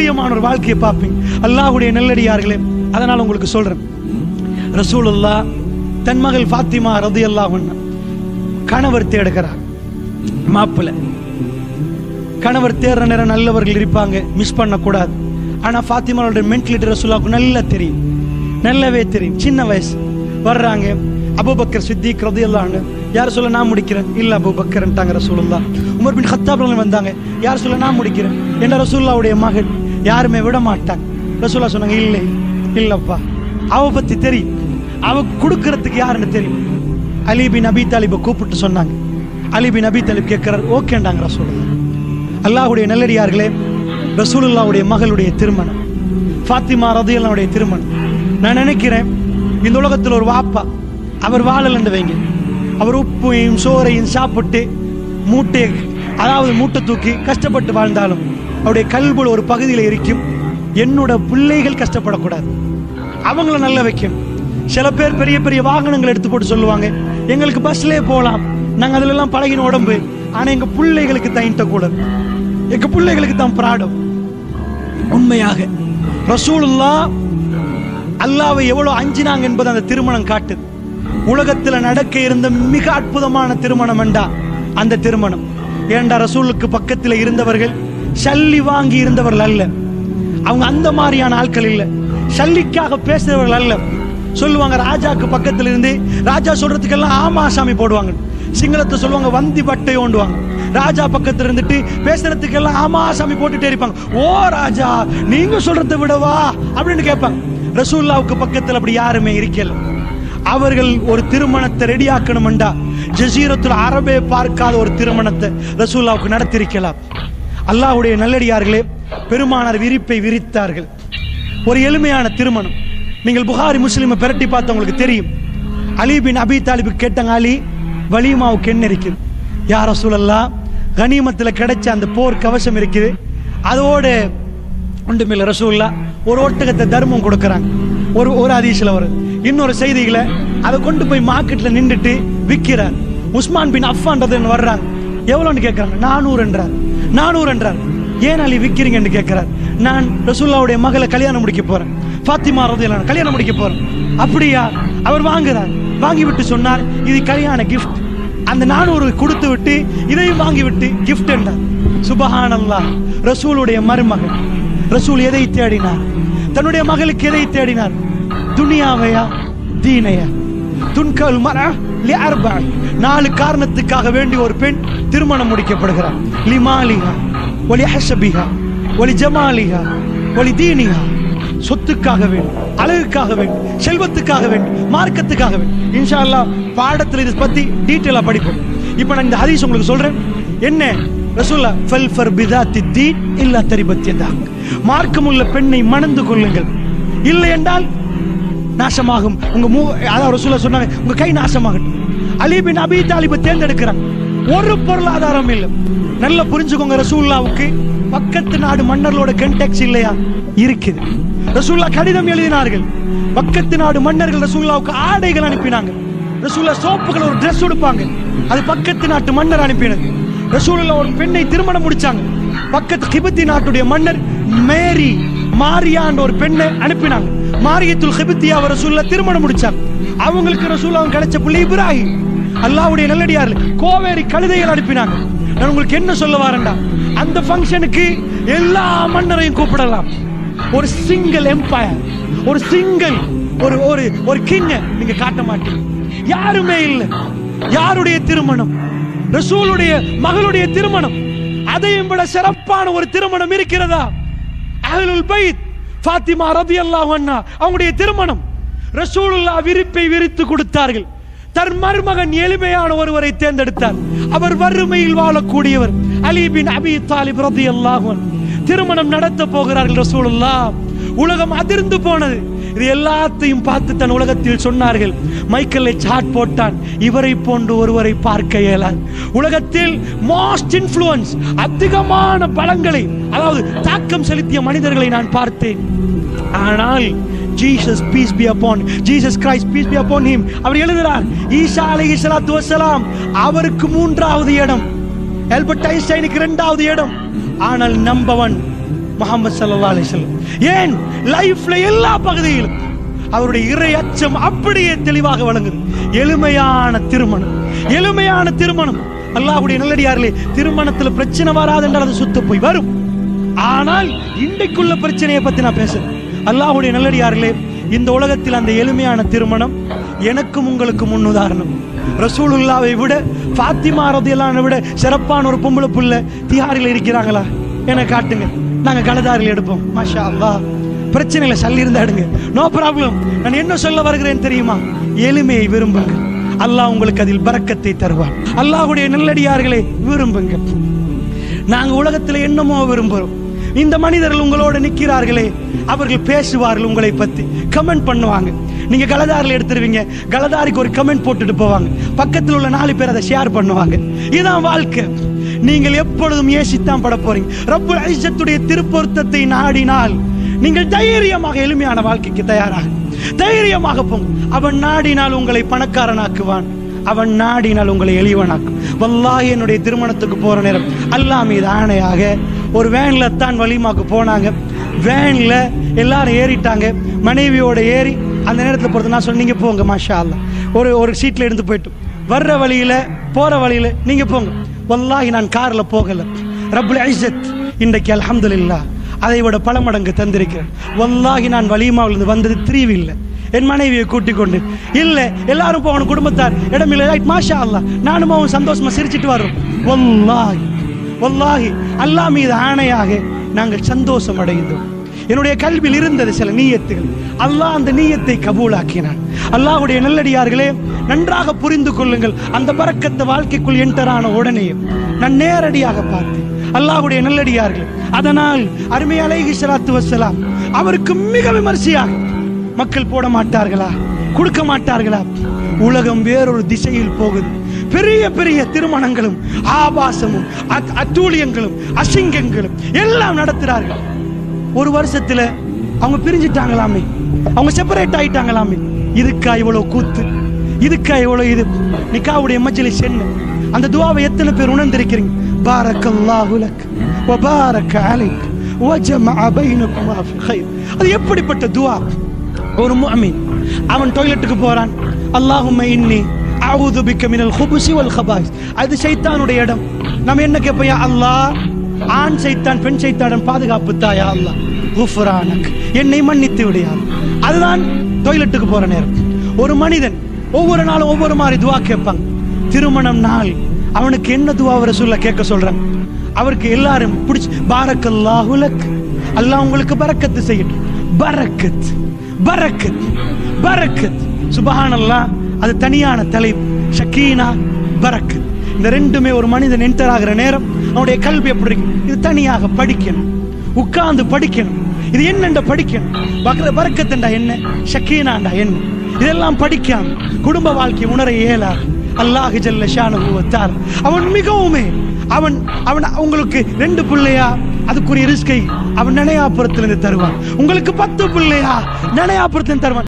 தைரியமான ஒரு வாழ்க்கையை பார்ப்பீங்க. அல்லாஹ்வுடைய நல்லடியார்களே, அதனால உங்களுக்கு சொல்றேன், ரசூலுல்லாஹ் தன் மகள் ஃபாத்திமா ரலியல்லாஹு அன்ஹா கணவர் தேடுகிறார். மாப்பிள்ளை கணவர் தேடுற நேரம் நல்லவர்கள் இருப்பாங்க, மிஸ் பண்ணக்கூடாது. ஆனா ஃபாத்திமாவோட மென்டாலிட்டி ரசூலுல்லாஹ்வுக்கு நல்லா தெரியும், நல்லாவே தெரியும். சின்ன வயசு வர்றாங்க. அபூபக்கர் சித்திக் ரலியல்லாஹு அன்ஹு, யார் சொல்ல நான் முடிக்கிறேன், இல்ல அபூபக்கர்ன்ட்டாங்க ரசூலுல்லாஹ். உமர் பின் கத்தாப் வந்தாங்க, யார் சொல்ல நான் முடிக்கிறேன் என்ற ரசூலுல்லாஹ்வுடைய மகள். யாருமே விட மாட்டாங்க. ரசூலுல்லாஹ் சொன்னாங்க, இல்லை இல்லப்பா, அவ பத்தி தெரியும், அவ கொடுக்கறதுக்கு யாருன்னு தெரியும். அலி பின் அபி தாலிபை கூப்பிட்டு சொன்னாங்க. அலி பின் அபி தாலிப் கேட்கிறார், ஓகேண்டாங்க ரசூலுல்லாஹ். அல்லாஹ்வுடைய நல்லடியார்களே, ரசூலுல்லாஹ்வுடைய மகளுடைய திருமணம், ஃபாத்திமா ரலியல்லாஹுடைய திருமணம். நான் நினைக்கிறேன், இந்த உலகத்தில் ஒரு வாப்பா அவர் வாழலன்னு வைங்க, அவர் உப்பையும் சோறையும் சாப்பிட்டு மூட்டை, அதாவது மூட்டை தூக்கி கஷ்டப்பட்டு வாழ்ந்தாலும் அவருடைய கல்புல ஒரு பகுதியில் இருக்கும், என்னோட பிள்ளைகள் கஷ்டப்படக்கூடாது, அவங்கள நல்ல வைக்கும். சில பேர் பெரிய பெரிய வாகனங்கள் எடுத்து போட்டு சொல்லுவாங்க, எங்களுக்கு பஸ்லேயே போகலாம், நாங்கள் அதுல எல்லாம் பழகின உடம்பு, ஆனா எங்க பிள்ளைகளுக்கு தான் கூட, எங்க பிள்ளைகளுக்கு தான் பிராடம். உண்மையாக ரசூலுல்லாஹ் அல்லாஹ்வை எவ்வளவு அஞ்சினாங்க என்பது அந்த திருமணம் காட்டுது. உலகத்தில் நடக்க இருந்த மிக அற்புதமான திருமணம் என்றா அந்த திருமணம். ஏண்டா ரசூலுக்கு பக்கத்தில் இருந்தவர்கள் சல்லி வாங்கி இருந்தவர்கள் அல்ல, அவங்க அந்த மாதிரியான ஆட்கள் இல்ல, சல்லிக்காக பேசுறவர்கள் அல்ல. சொல்லுவாங்க, ராஜாக்கு பக்கத்தில் இருந்து ராஜா சொல்றதுக்கெல்லாம் ஆமா சாமி போடுவாங்க. சிங்களத்தை சொல்லுவாங்க வந்தி பட்டை ஓண்டுவாங்க. ராஜா பக்கத்துல இருந்துட்டு பேசுறதுக்கெல்லாம் ஆமா சாமி போட்டுட்டே இருப்பாங்க. ஓ ராஜா, நீங்க சொல்றதை விடவா அப்படின்னு கேட்பாங்க. ரசூலுல்லாஹ்வுக்கு பக்கத்தில் அப்படி யாருமே இருக்கல. அவர்கள் ஒரு திருமணத்தை ரெடியாக்கணும்டா ஜஸீரத்துல் அரபே பார்க்காத ஒரு திருமணத்தை ரசூலுல்லாஹ்வுக்கு நடத்திருக்கலாம். அல்லாஹ்வுடைய நல்லடியார்களே, பெருமானார் விரிப்பை விரித்தார்கள். ஒரு எளிமையான திருமணம். நீங்கள் புகாரி முஸ்லிமை பிரட்டி பார்த்து உங்களுக்கு தெரியும். அலி பின் அபி தாலிபு கேட்டாங்க, அலி வலிமாவுக்கு என்ன இருக்குது? யா ரசூலல்லாஹ், கனிமத்தில் கிடைச்ச அந்த போர் கவசம் இருக்குது, அதோட ஒன்றுமில்ல ரசூலுல்லாஹ், ஒரு ஒட்டகத்தை தர்மம் கொடுக்கறாங்க. ஒரு ஹதீஸ்ல வரும். இன்னொரு செய்திகளை அதை கொண்டு போய் மார்க்கெட்ல நின்றுட்டு விற்கிறார். உஸ்மான் பின் அஃபான் வர்றாங்க, எவ்வளோன்னு கேட்கறாங்க. 400 என்றார். 400 என்றார். ஏன் அலி விற்கிறீங்கன்னு கேட்கிறார். நான் ரசூலுல்லாஹ்வுடைய மகளை கல்யாணம் முடிக்க போறேன், ஃபாத்திமா ரலியல்லாஹு அன்ஹா கல்யாணம் முடிக்க போறேன். அப்படியா? அவர் வாங்குறார். வாங்கி விட்டு சொன்னார், இது கல்யாண கிஃப்ட். அந்த 400 கொடுத்து விட்டு இதையும் வாங்கி விட்டு கிஃப்ட் என்றார். சுபஹானல்லாஹ். ரசூலுடைய மருமகன். ரசூல் எதை தேடினார்? தன்னுடைய மகளுக்கு எதை தேடினார்? துனியாவையா தீனையா? துன்கல் மரா லி அர்பா, 4 காரணத்துக்காக வேண்டி ஒரு பெண் திருமணம் முடிக்கப்படுகிறார். லிமாலிஹா வலி ஹஸபிஹா வலி ஜமாலிஹா வலி தீனிஹா. சொத்துக்காக வேண்டும், அழகுக்காக வேண்டும், செல்வத்துக்காக வேண்டும், மார்க்கத்துக்காக வேண்டும். இன்ஷா அல்லாஹ் பாடத்தில் இதை பத்தி டீட்டெயிலா படிப்போம். இப்போ நான் இந்த ஹதீஸ் உங்களுக்கு சொல்றேன். என்ன ரசூலுல்லாஹ், ஃபல் ஃபர் பிதாத்தி தீன் இல்லா தரிபத் யதாக், மார்க்கமுள்ள பெண்ணை மணந்து கொள்ளுங்கள், இல்லை என்றால் நாசமாகும் உங்க அதாவது ரசூலுல்லாஹ் சொன்னாங்க, உங்க கை நாசமாகட்டும். அலி பின் அபி தாலிபை தேர்ந்தெடுக்கிறாங்க. ஒரு பொருளாதாரம் இல்லை. நல்லா புரிஞ்சுக்கோங்க, ரசூலுல்லாஹ்வுக்கு பக்கத்து நாடு மன்னர்களோட கண்டெக்ஸ் இல்லையா? இருக்குது. ரசூலுல்லாஹ் கடிதம் எழுதினார்கள். பக்கத்து நாடு மன்னர்கள் ரசூலுல்லாஹ்வுக்கு ஆடைகள் அனுப்பினாங்க. ரசூலுல்லாஹ் சோப்புகள் ஒரு Dress உடுப்பாங்க, அது பக்கத்து நாட்டு மன்னர் அனுப்பினது. ரசூலுல்லாஹ் ஒரு பெண்ணை திருமணம் முடிச்சாங்க. பக்கத்து கிபித்தி நாட்டுடைய மன்னர் மேரி மாரியான்ற ஒரு பெண்ணை அனுப்பினாங்க. மாரியத்துல் கிபித்தியாவை ரசூலுல்லாஹ் திருமணம் முடிச்சாங்க. அவங்களுக்கு ரசூலுல்லாஹ் கிடைச்ச பிள்ளை இப்ராஹிம். அல்லாஹ்வுடைய நல்லடியார்கள் கோவேரி கழுதைகள் அனுப்பினாங்க. நான் உங்களுக்கு என்ன சொல்ல வரேன்டா, அந்த ஃபங்க்ஷனுக்கு எல்லா மன்னரையும் கூப்பிடலாம். ஒரு சிங்கிள் எம்பயர், ஒரு சிங்கிள் ஒரு ஒரு ஒரு கிங் நீங்க காட்ட மாட்டீங்க. யாருமே இல்லை. யாருடைய திருமணம்? ரசூலுடைய மகளுடைய திருமணம். அதையும் விட சிறப்பான ஒரு திருமணம் இருக்கிறதா? அஹ்லுல் பைத் ஃபாத்திமா ரலியல்லாஹு அன்ஹா அவங்களுடைய திருமணம். ரசூலுல்லாஹ் விரிப்பை விரித்து கொடுத்தார்கள். தன் மருமகன் எளிமையான ஒருவரை தேர்ந்தெடுத்தார். அவர் வறுமையில் வாழக்கூடியவர், அலி பின் அபி தாலிப் ரலியல்லாஹு அன்ஹு. திருமணம் நடத்த போகிறார்கள் ரசூலுல்லாஹ். உலகம் அதிர்ந்து போனது. இது எல்லாத்தையும் பார்த்து தன் உலகத்தில் சொன்னார்கள், மைக்கேல் சாட் போட்டான், இவரை போன்று ஒருவரை பார்க்க இயலாது. உலகத்தில் மோஸ்ட் இன்ஃப்ளூயன்ஸ், அதிகமான பலங்களை, அதாவது தாக்கம் செலுத்திய மனிதர்களை நான் பார்த்தேன். ஆனால் Jesus peace be upon Jesus Christ peace be upon him அவர் எழுதுகிறார், ஈசா அலைஹிஸ்ஸலாத்து வஸ்ஸலாம் அவருக்கு 3வது இடம், ஆல்பர்ட் ஐன்ஸ்டைனுக்கு 2வது இடம். ஆனால் நம்பர் 1 முஹம்மது ஸல்லல்லாஹு அலைஹி வஸல்லம். ஏன் லைஃப்ல எல்லா பகுதியிலும் அவருடைய இறை அச்சம் அப்படியே தெளிவாக வழங்குது. எளிமையான திருமணம், எளிமையான திருமணம். அல்லாஹ்வுடைய நல்லடியார்களே, திருமணத்துல பிரச்சனை வராது என்றால் அது சுத்த போய் வரும். ஆனால் இன்றைக்குள்ள பிரச்சனையை பத்தி நான் பேசுறேன். அல்லாஹ்வுடைய நல்லடியார்களே, இந்த உலகத்தில் அந்த எளிமையான திருமணம் எனக்கும் உங்களுக்கு முன்னுதாரணம். ரசூலுல்லாவை விட, ஃபாத்திமா ரலியல்லாஹு அன்ஹா விட சிறப்பான ஒரு பொம்பளை புள்ள திஹாரில் இருக்கிறாங்களா? என காட்டுங்க, நாங்க கலதாரில் எடுப்போம். மாஷா அல்லாஹ். பிரச்சனையில சல்லி இருந்தா எடுங்க, நோ ப்ராப்ளம். நான் என்ன சொல்ல வருகிறேன் தெரியுமா? எளிமையை விரும்புங்க, அல்லாஹ் உங்களுக்கு அதில் பரக்கத்தை தருவார். அல்லாஹ்வுடைய நல்லடியார்களை விரும்புங்க. நாங்க உலகத்தில் என்னமோ விரும்புறோம். இந்த மனிதர்கள் உங்களோட நிற்கிறார்களே, அவர்கள் பேசுவார்கள், உங்களை பத்தி கமெண்ட் பண்ணுவாங்க. நீங்க கலதாரில் எடுத்துருவீங்க, கலதாரிக்கு ஒரு கமெண்ட் போட்டுட்டு போவாங்க, பக்கத்தில் உள்ள 4 பேர் அதை ஷேர் பண்ணுவாங்க. இதுதான் வாழ்க்கை. நீங்கள் எப்பொழுதும் ஏசித்தான் பட போறீங்க. ரப்புல் இஸ்ஸத்துடைய திருப்பொருத்தத்தை நாடினால் நீங்கள் தைரியமாக எளிமையான வாழ்க்கைக்கு தயாராக தைரியமாக போங்க. அவன் நாடினால் உங்களை பணக்காரனாக்குவான், அவன் நாடினால் உங்களை எளிவனாக்கும். வல்லாஹி, என்னுடைய திருமணத்துக்கு போற நேரம் அல்லாஹ் மீது ஆணையாக ஒரு வேன்ல தான் வலிமாக்கு போனாங்க. வேன்ல எல்லாரும் ஏறிட்டாங்க, மனைவியோட ஏறி அந்த நேரத்தில் பொறுத்து நான் சொன்னீங்க போங்க, மாஷா அல்லாஹ். ஒரு சீட்ல எடுத்து போயிட்டு வர்ற வழியில போற வழியில நீங்க போங்க. வல்லாஹி, நான் கார்ல போகல. ரப்புல் இஸ்ஸத் இன்றைக்கு அல்ஹம்துலில்லாஹ் அதை விட பல மடங்கு தந்திருக்கிறேன். வல்லாஹி, நான் வலிமாவிலிருந்து வந்தது 3 வீல்ல என் மனைவியை கூட்டிக் கொண்டு. இல்ல எல்லாரும் போகணும், குடும்பத்தார் இடம் இல்லை, மாஷா அல்லாஹ், நானும் அவன் சந்தோஷமா சிரிச்சிட்டு வரோம். வல்லாஹி வல்லாஹி, அல்லாஹ் மீது ஆணையாக நாங்கள் சந்தோஷம் அடைந்தோம். என்னுடைய கல்வியில் இருந்தது சில நீயத்துகள், அல்லாஹ் அந்த நீயத்தை கபூலாக்கினான். அல்லாஹ்வுடைய நல்லடியார்களே, நன்றாக புரிந்து கொள்ளுங்கள். அந்த பரக்கத்தை வாழ்க்கைக்குள் என்டரான உடனே நான் நேரடியாக பார்த்தேன். அல்லாஹ்வுடைய நல்லடியார்களே, அதனால் அருமை அலைஹிஸ்ஸலாத்து வஸ்ஸலாம் அவருக்கு மிக விமர்சையாக மக்கள் போட மாட்டார்களா, கொடுக்க மாட்டார்களா? உலகம் வேறொரு திசையில் போகுது. பெரிய பெரிய திருமணங்களும் ஆபாசமும் அத்தூழியங்களும் அசிங்கங்களும் எல்லாம் நடத்துறார்கள். ஒரு வருஷத்துல அவங்க பிரிஞ்சிட்டாங்களாமே, அவங்க செப்பரேட் ஆயிட்டாங்களாமே. இதுக்கா இவ்வளவு கூத்து, இதுக்கா இவ்வளவு இது? நிக்காவுடைய மஜ்லிஸ் என்ன? அந்த துஆவை எத்தனை பேர் உணர்ந்திருக்கிறீங்க? பாரக்கல்லாஹு லக் வ பாரக அலைக் வ ஜமஅ பைனகுமா ஃபி கைர். அது எப்படிப்பட்ட துஆ? ஒரு முஃமின் அவன் டாய்லெட்டுக்கு போறான், அல்லாஹும்ம இன்னி அஊது பிக்க மினல் குபுஸி வல் கபாயிஸ். அது சைத்தானுடைய இடம். நம்ம என்ன கேட்போம்? யா அல்லாஹ், ஆண் சைத்தான் பெண் சைத்தானுடன் பாதுகாப்பு தாயா அல்லாஹ், குஃப்ரானக், என்னை மன்னித்து விடியா. அதுதான் டாய்லெட்டுக்கு போற நேரம். ஒரு மனிதன் ஒவ்வொரு நாளும் ஒவ்வொரு மாதிரி துஆ கேட்பாங்க. திருமணம் நாள் அவனுக்கு என்ன துஆ ரசூலுல்லாஹ் கேட்க சொல்றாங்க? அவருக்கு எல்லாரும் பிடிச்சி பாரக்கல்லாஹு லக், அல்லாஹ் உங்களுக்கு பரக்கத்து செய்யட்டும். பரக்கத் பரக்கத் பரக்கத், சுப்ஹானல்லாஹ். அது தனியான தலைப்பு, ஷக்கீனா பரக்கத். இந்த ரெண்டுமே ஒரு மனிதன் என்டர் ஆகிற நேரம் அவனுடைய கல்வி எப்படி இருக்கு? இது தனியாக படிக்கணும், உட்கார்ந்து படிக்கணும். இது என்னென்ன படிக்கணும்? பரக்கத்துண்டா என்ன, ஷக்கீனாண்டா என்ன? இதெல்லாம் படிக்காம குடும்ப வாழ்க்கை உணர இயலாது. அல்லாஹ் ஜல்ல ஷானஹு வ தஆலா அவன் மிகவுமே அவன் உங்களுக்கு 2 பிள்ளையா, அதுக்குரிய ரிஸ்கை அவன் நனையாபுரத்திலிருந்து தருவான். உங்களுக்கு 10 பிள்ளையா, நனையாபுரத்திலிருந்து தருவான்.